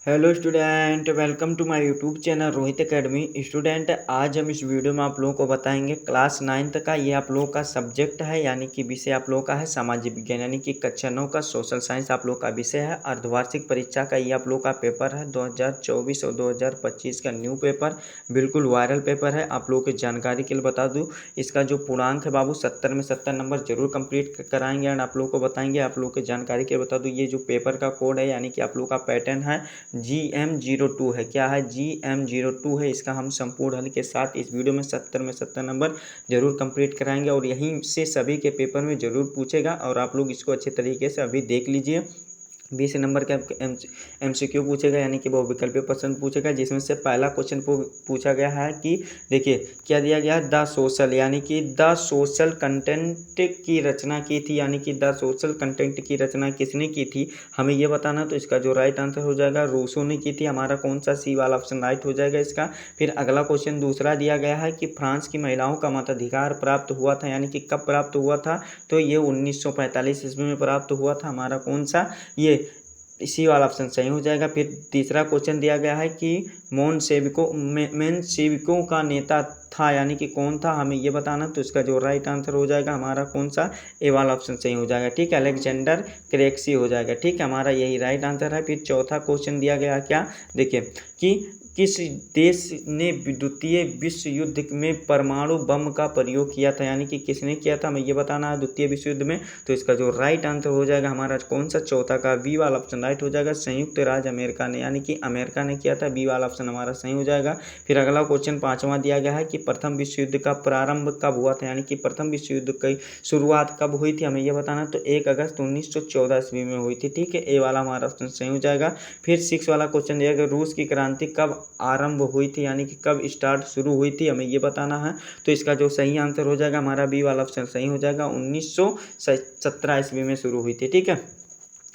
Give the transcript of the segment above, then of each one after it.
Hello student, welcome to my YouTube channel Rohit academy. Student, आज हम इस वीडियो में आप लोगों को बताएंगे क्लास 9th का ये आप लोगों का सब्जेक्ट है, यानी कि विषय आप लोगों का है सामाजिक विज्ञान, यानी कि कक्षा 9 का सोशल साइंस आप लोगों का विषय है। अर्धवार्षिक परीक्षा का ये आप लोगों का पेपर है 2024 और 2025 का न्यू पेपर, बिल्कुल वायरल पेपर है। आप लोगों की जानकारी के लिए बता दूँ, इसका जो पूर्णांक है बाबू 70 में 70 नंबर जरूर कंप्लीट कराएंगे एंड आप लोगों को बताएंगे। आप लोगों की जानकारी के लिए बता दूँ, ये जो पेपर का कोड है यानी कि आप लोगों का पैटर्न है GM02 है। क्या है? GM02 है। इसका हम संपूर्ण हल के साथ इस वीडियो में 70 में 70 नंबर जरूर कंप्लीट कराएंगे और यहीं से सभी के पेपर में जरूर पूछेगा और आप लोग इसको अच्छे तरीके से अभी देख लीजिए। 20 नंबर का MCQ पूछेगा, यानी कि वो विकल्पीय प्रश्न पूछेगा, जिसमें से पहला क्वेश्चन पूछा गया है कि देखिए क्या दिया गया है, द सोशल, यानी कि द सोशल कंटेंट की रचना की थी, यानी कि द सोशल कंटेंट की रचना किसने की थी हमें ये बताना। तो इसका जो राइट आंसर हो जाएगा रूसो ने की थी। हमारा कौन सा सी वाला ऑप्शन राइट हो जाएगा इसका। फिर अगला क्वेश्चन दूसरा दिया गया है कि फ्रांस की महिलाओं का मताधिकार प्राप्त हुआ था, यानी कि कब प्राप्त हुआ था। तो ये 1945 ईस्वी में प्राप्त हुआ था। हमारा कौन सा, ये इसी वाला ऑप्शन सही हो जाएगा। फिर तीसरा क्वेश्चन दिया गया है कि मेन सेविकों का नेता था, यानी कि कौन था हमें ये बताना। तो इसका जो राइट आंसर हो जाएगा हमारा कौन सा, ए वाला ऑप्शन सही हो जाएगा। ठीक है, अलेक्जेंडर क्रेक्सी हो जाएगा। ठीक है, हमारा यही राइट आंसर है। फिर चौथा क्वेश्चन दिया गया क्या, देखिए कि किस देश ने द्वितीय विश्व युद्ध में परमाणु बम का प्रयोग किया था, यानी कि किसने किया था हमें ये बताना है द्वितीय विश्व युद्ध में। तो इसका जो राइट आंसर हो जाएगा हमारा कौन सा, चौथा का बी वाला ऑप्शन राइट हो जाएगा। संयुक्त राज्य अमेरिका ने, यानी कि अमेरिका ने किया था। बी वाला ऑप्शन हमारा सही हो जाएगा। फिर अगला क्वेश्चन पांचवा दिया गया है कि प्रथम विश्व युद्ध का प्रारंभ कब हुआ था, यानी कि प्रथम विश्व युद्ध की शुरुआत कब हुई थी हमें ये बताना। तो 1 अगस्त 1914 ईस्वी में हुई थी। ठीक है, ए वाला हमारा ऑप्शन सही हो जाएगा। फिर 6 वाला क्वेश्चन दिया गया, रूस की क्रांति कब आरंभ हुई थी, यानी कि कब स्टार्ट शुरू हुई थी हमें ये बताना है। तो इसका जो सही आंसर हो जाएगा हमारा बी वाला ऑप्शन सही हो जाएगा। 1917 ईस्वी में शुरू हुई थी। ठीक है,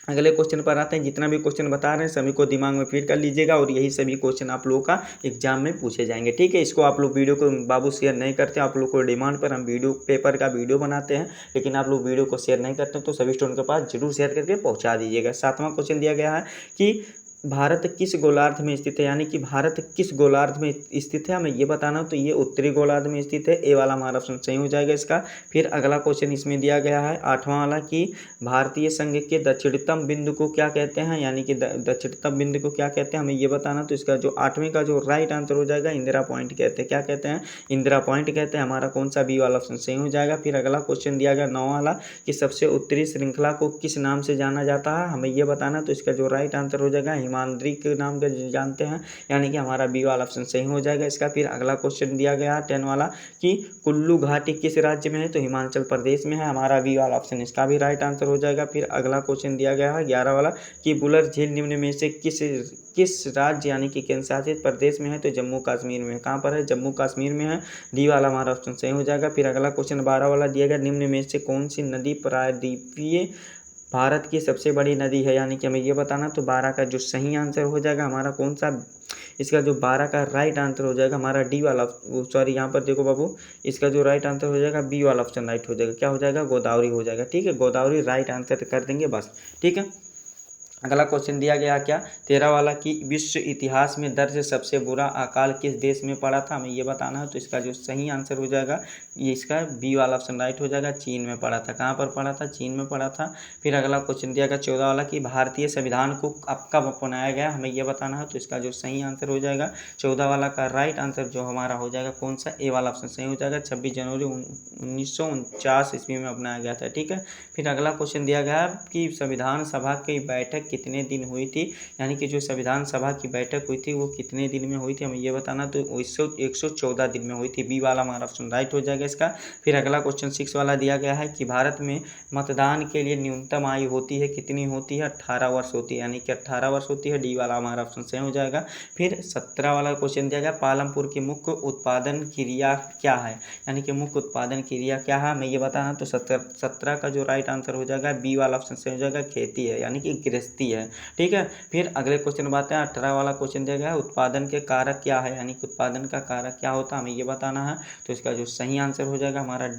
अगले क्वेश्चन पर आते हैं। जितना भी क्वेश्चन बता रहे हैं सभी को दिमाग में फीड कर लीजिएगा और यही सभी क्वेश्चन आप लोगों का एग्जाम में पूछे जाएंगे। ठीक है, इसको आप लोग वीडियो को बाबू शेयर नहीं करते, आप लोग को डिमांड पर हम वीडियो पेपर का वीडियो बनाते हैं, लेकिन आप लोग वीडियो को शेयर नहीं करते, तो सभी स्टूडेंट के पास जरूर शेयर करके पहुंचा दीजिएगा। सातवां क्वेश्चन दिया गया है कि भारत किस गोलार्ध में स्थित है, यानी कि भारत किस गोलार्ध में स्थित है हमें ये बताना। तो ये उत्तरी गोलार्ध में स्थित है। ए वाला हमारा ऑप्शन सही हो जाएगा इसका। फिर अगला क्वेश्चन इसमें दिया गया है आठवां वाला कि भारतीय संघ के दक्षिणतम बिंदु को क्या कहते हैं, यानी कि दक्षिणतम बिंदु को क्या कहते हैं हमें ये बताना। तो इसका जो आठवें का जो राइट आंसर हो जाएगा इंदिरा पॉइंट कहते हैं। क्या कहते हैं, इंदिरा पॉइंट कहते हैं। हमारा कौन सा, बी वाला ऑप्शन सही हो जाएगा। फिर अगला क्वेश्चन दिया गया 9 वाला कि सबसे उत्तरी श्रृंखला को किस नाम से जाना जाता है हमें ये बताना। तो इसका जो राइट आंसर हो जाएगा हिमाद्री के नाम से जानते हैं, यानी कि हमारा बी वाला ऑप्शन सही हो जाएगा इसका। फिर अगला क्वेश्चन दिया गया 10 वाला कि कुल्लू घाटी किस राज्य में है, तो हिमाचल प्रदेश में है। हमारा बी वाला ऑप्शन इसका भी राइट आंसर हो जाएगा। फिर अगला क्वेश्चन दिया गया है 11 वाला कि बुलर झील निम्न में से किस राज्य यानी कि केंद्र शासित प्रदेश में है, तो जम्मू कश्मीर में। कहाँ पर है, जम्मू कश्मीर में है। डी वाला हमारा ऑप्शन सही हो जाएगा। फिर अगला क्वेश्चन 12 वाला दिया गया निम्न में से कौन सी नदी प्रायद्वीपीय भारत की सबसे बड़ी नदी है, यानी कि हमें ये बताना। तो 12 का जो सही आंसर हो जाएगा हमारा कौन सा, इसका जो 12 का राइट आंसर हो जाएगा हमारा डी वाला, सॉरी यहाँ पर देखो बाबू, इसका जो राइट आंसर हो जाएगा बी वाला ऑप्शन राइट हो जाएगा। क्या हो जाएगा, गोदावरी हो जाएगा। ठीक है, गोदावरी राइट आंसर कर देंगे बस। ठीक है, अगला क्वेश्चन दिया गया क्या 13 वाला कि विश्व इतिहास में दर्ज सबसे बुरा अकाल किस देश में पड़ा था हमें ये बताना है। तो इसका जो सही आंसर हो जाएगा ये इसका बी वाला ऑप्शन राइट हो जाएगा। चीन में पड़ा था। कहाँ पर पड़ा था, चीन में पड़ा था। फिर अगला क्वेश्चन दिया गया 14 वाला कि भारतीय संविधान को अब कब अपनाया गया हमें ये बताना है। तो इसका जो सही आंसर हो जाएगा 14 वाला का राइट आंसर जो हमारा हो जाएगा कौन सा, ए वाला ऑप्शन सही हो जाएगा। 26 जनवरी 1949 ईस्वी में अपनाया गया था। ठीक है, फिर अगला क्वेश्चन दिया गया कि संविधान सभा की बैठक कितने दिन हुई थी, यानी कि जो संविधान सभा की बैठक हुई थी वो कितने दिन में हुई थी हमें ये बताना। तो 114 दिन में हुई थी। बी वाला हमारा ऑप्शन राइट हो जाएगा इसका। फिर अगला क्वेश्चन 6 वाला दिया गया है कि भारत में मतदान के लिए न्यूनतम आयु होती है, कितनी होती है, 18 वर्ष होती है, यानी कि 18 वर्ष होती है। डी वाला हमारा ऑप्शन सही हो जाएगा। फिर 17 वाला क्वेश्चन दिया गया पालमपुर की मुख्य उत्पादन क्रिया क्या है, यानी कि मुख्य उत्पादन क्रिया क्या है हमें ये बताना। तो 17 का जो राइट आंसर हो जाएगा बी वाला ऑप्शन सही हो जाएगा, खेती है, यानी कि गृहस्थी है। ठीक है, फिर अगले क्वेश्चन बात है 18 वाला क्वेश्चन दिया गया है उत्पादन के कारक क्या है, यानी कि उत्पादन का कारक क्या होता है हमें ये बताना है। तो इसका जो सही आंसर हो जाएगा हमारा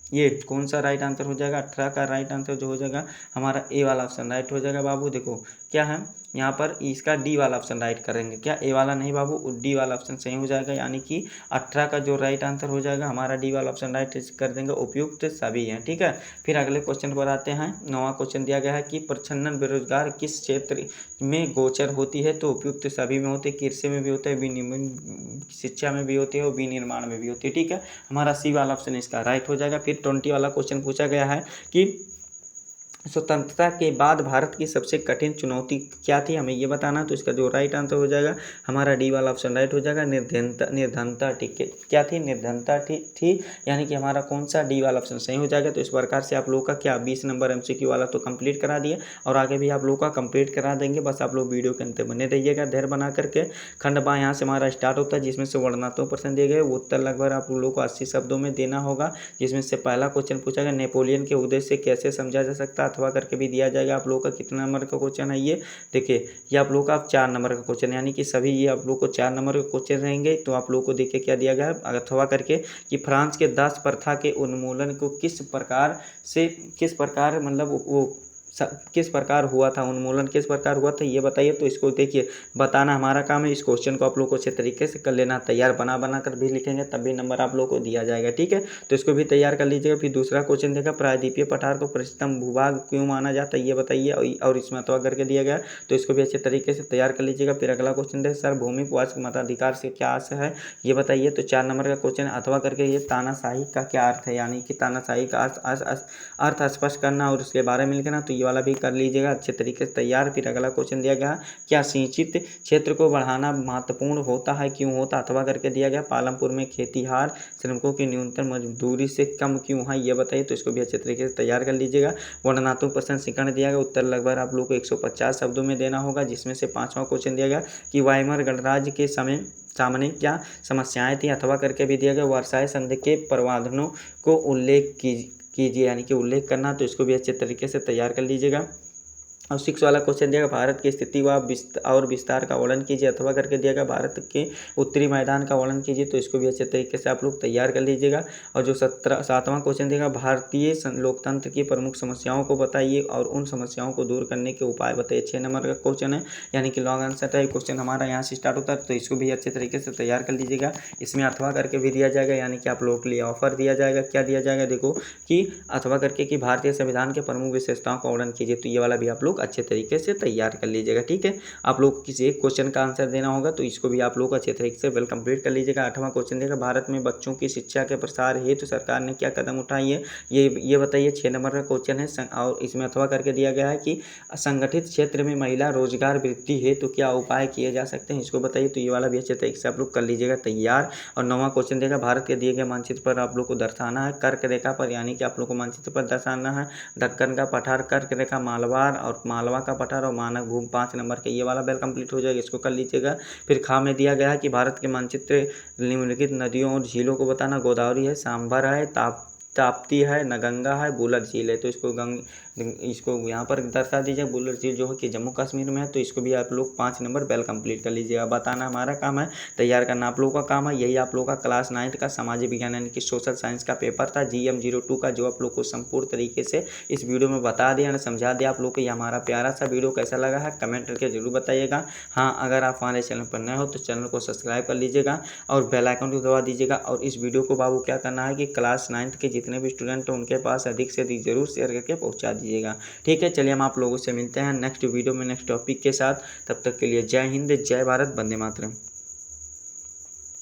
ये कौन सा राइट आंसर हो जाएगा, 18 का राइट आंसर जो हो जाएगा हमारा ए वाला ऑप्शन राइट हो जाएगा। बाबू देखो क्या है यहाँ पर इसका डी वाला ऑप्शन राइट करेंगे। क्या ए वाला नहीं बाबू, डी वाला ऑप्शन सही हो जाएगा, यानी कि 18 का जो राइट आंसर हो जाएगा हमारा डी वाला ऑप्शन राइट कर देंगे, उपयुक्त सभी हैं। ठीक है, फिर अगले क्वेश्चन पर आते हैं। 9वां क्वेश्चन दिया गया है कि प्रच्छन्न बेरोजगार किस क्षेत्र में गोचर होती है, तो उपयुक्त सभी में होते हैं, कृषि में भी होता है, शिक्षा में भी होती है और विनिर्माण में भी होती है। ठीक है, हमारा सी वाला ऑप्शन इसका राइट हो जाएगा। फिर 20 वाला क्वेश्चन पूछा गया है कि स्वतंत्रता के बाद भारत की सबसे कठिन चुनौती क्या थी, हमें ये बताना। तो इसका जो राइट आंसर हो जाएगा हमारा डी वाला ऑप्शन राइट हो जाएगा, निर्धनता। ठीक है, क्या थी, निर्धनता थी, यानी कि हमारा कौन सा डी वाला ऑप्शन सही हो जाएगा। तो इस प्रकार से आप लोगों का क्या 20 नंबर MCQ वाला तो कंप्लीट करा दिए और आगे भी आप लोगों का कंप्लीट करा देंगे। बस आप लोग वीडियो के अंत बने रहिएगा धैर्य बना करके। खंड बा यहाँ से हमारा स्टार्ट होता है, जिसमें से वर्णनात्मक प्रश्न दिए गए, उत्तर लगभग आप लोगों को 80 शब्दों में देना होगा। जिसमें से पहला क्वेश्चन पूछा गया नेपोलियन के उद्देश्य कैसे समझा जा सकता है, अथवा करके भी दिया जाएगा। आप लोगों का कितना नंबर का क्वेश्चन है ये देखिए, ये आप लोगों का 4 नंबर का क्वेश्चन, यानी कि सभी ये आप लोगों को 4 नंबर के क्वेश्चन रहेंगे। तो आप लोगों को देखिए क्या दिया गया है, अथवा करके कि फ्रांस के दास प्रथा के उन्मूलन को किस प्रकार मतलब वो किस प्रकार हुआ था, उन्मूलन किस प्रकार हुआ था ये बताइए। तो इसको देखिए बताना हमारा काम है। इस क्वेश्चन को आप लोगों को अच्छे तरीके से कर लेना, तैयार बना कर भी लिखेंगे तब भी नंबर आप लोगों को दिया जाएगा। ठीक है, तो इसको भी तैयार कर लीजिएगा। फिर दूसरा क्वेश्चन देखा, प्रायद्वीपीय पठार को प्रसिद्धतम भूभाग क्यों माना जाता है ये बताइए, और इसमें अथवा करके दिया गया, तो इसको भी अच्छे तरीके से तैयार कर लीजिएगा। फिर अगला क्वेश्चन देखें, सर भूमि वाचक मताधिकार से क्या आशय है ये बताइए। तो 4 नंबर का क्वेश्चन अथवा करके ये तानाशाही का क्या अर्थ है, यानी कि तानाशाही का अर्थ स्पष्ट करना और उसके बारे में लिखना। तो ये वाला भी कर लीजिएगा अच्छे तरीके से तैयार। फिर अगला क्वेश्चन दिया गया, क्या सिंचित क्षेत्र को बढ़ाना महत्वपूर्ण होता है, क्यों होता, अथवा करके दिया गया। पालमपुर में खेतीहार श्रमिकों की न्यूनतम मजदूरी से कम क्यों है ये बताइए। तो इसको भी अच्छे तरीके से तैयार कर लीजिएगा। वर्णनात्मक प्रश्न सीकरण दिया गया, उत्तर लगभग आप लोग को 150 शब्दों में देना होगा। जिसमें से 5वां क्वेश्चन दिया गया कि वाइमर गणराज्य के सामने क्या समस्याएं थी, अथवा करके भी दिया गया। वर्साई संधि के प्रावधानों को उल्लेख कीजिए, यानी कि उल्लेख करना। तो इसको भी अच्छे तरीके से तैयार कर लीजिएगा। और 6 वाला क्वेश्चन दिया गया, भारत की स्थिति और विस्तार का वर्णन कीजिए, अथवा करके दिया गया भारत के उत्तरी मैदान का वर्णन कीजिए। तो इसको भी अच्छे तरीके से आप लोग तैयार कर लीजिएगा। और जो 7वां क्वेश्चन देगा, भारतीय लोकतंत्र की प्रमुख समस्याओं को बताइए और उन समस्याओं को दूर करने के उपाय बताइए। 6 नंबर का क्वेश्चन है, यानी कि लॉन्ग आंसर टाइप क्वेश्चन हमारा यहाँ से स्टार्ट होता है। तो इसको भी अच्छे तरीके से तैयार कर लीजिएगा। इसमें अथवा करके भी दिया जाएगा, यानी कि आप लोगों के लिए ऑफर दिया जाएगा। क्या दिया जाएगा देखो कि अथवा करके कि भारतीय संविधान के प्रमुख विशेषताओं का वर्णन कीजिए। तो ये वाला भी आप लोग अच्छे तरीके से तैयार कर लीजिएगा। ठीक है, आप लोग किसी एक क्वेश्चन का आंसर देना होगा, तो इसको भी आप लोग अच्छे तरीके से वेल कंप्लीट कर लीजिएगा। 8वां क्वेश्चन देगा, भारत में बच्चों की शिक्षा के प्रसार हेतु सरकार ने क्या कदम उठाई है ये बताइए। 6 नंबर का क्वेश्चन है। और इसमें अथवा करके दिया गया है कि संगठित क्षेत्र में महिला रोजगार वृद्धि हेतु क्या उपाय किए जा सकते हैं, इसको बताइए। तो ये वाला भी अच्छे तरीके से आप लोग कर लीजिएगा तैयार। और 9वां क्वेश्चन देगा, भारत के दिए गए मानचित्र पर आप लोग को दर्शाना है कर्क रेखा पर, यानी कि आप लोग को मानचित्र पर दर्शाना है दक्कन का पठार, कर्क रेखा, मालवार और मालवा का पठार और मानक भूमि। 5 नंबर के ये वाला वेल कंप्लीट हो जाएगा, इसको कर लीजिएगा। फिर खा में दिया गया है कि भारत के मानचित्र निम्नलिखित नदियों और झीलों को बताना। गोदावरी है, सांभर है, ताप्ती है, नगंगा है, बुलर झील है। तो इसको यहाँ पर दर्शा दीजिए। बुलर झील जो है कि जम्मू कश्मीर में है। तो इसको भी आप लोग 5 नंबर वेल कंप्लीट कर लीजिएगा। बताना हमारा काम है, तैयार करना आप लोगों का काम है। यही आप लोगों का क्लास 9th का सामाजिक विज्ञान यानी कि सोशल साइंस का पेपर था GM02 का, जो आप लोग को संपूर्ण तरीके से इस वीडियो में बता दिया, समझा दिया। आप लोग को ये हमारा प्यारा सा वीडियो कैसा लगा है कमेंट करके जरूर बताइएगा। हाँ, अगर आप हमारे चैनल पर नए हो तो चैनल को सब्सक्राइब कर लीजिएगा और बेल आइकन को दबा दीजिएगा। और इस वीडियो को बाबू क्या करना है कि क्लास 9th के जितने भी स्टूडेंट हैं उनके पास अधिक से अधिक जरूर शेयर करके पहुँचा दीजिएगा। ठीक है, चलिए हम आप लोगों से मिलते हैं नेक्स्ट वीडियो में नेक्स्ट टॉपिक के साथ। तब तक के लिए जय हिंद, जय भारत, वंदे मातरम।